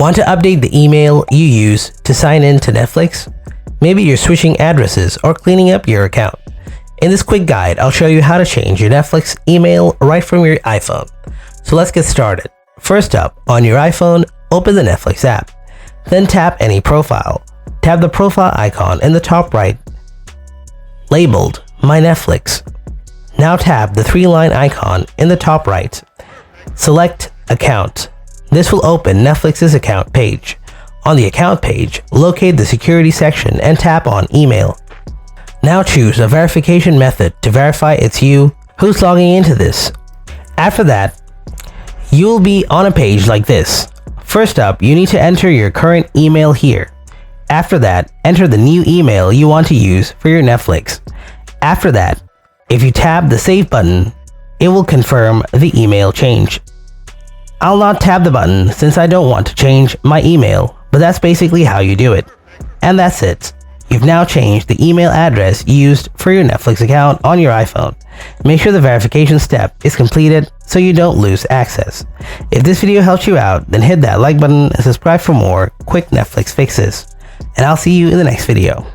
Want to update the email you use to sign in to Netflix? Maybe you're switching addresses or cleaning up your account. In this quick guide, I'll show you how to change your Netflix email right from your iPhone. So let's get started. First up, on your iPhone, open the Netflix app. Then tap any profile. Tap the profile icon in the top right, labeled My Netflix. Now tap the 3-line icon in the top right. Select Account. This will open Netflix's account page. On the account page, locate the security section and tap on Email. Now choose a verification method to verify it's you who's logging into this. After that, you'll be on a page like this. First up, you need to enter your current email here. After that, enter the new email you want to use for your Netflix. After that, if you tap the Save button, it will confirm the email change. I'll not tap the button since I don't want to change my email, but that's basically how you do it. And that's it. You've now changed the email address used for your Netflix account on your iPhone. Make sure the verification step is completed so you don't lose access. If this video helped you out, then hit that like button and subscribe for more quick Netflix fixes. And I'll see you in the next video.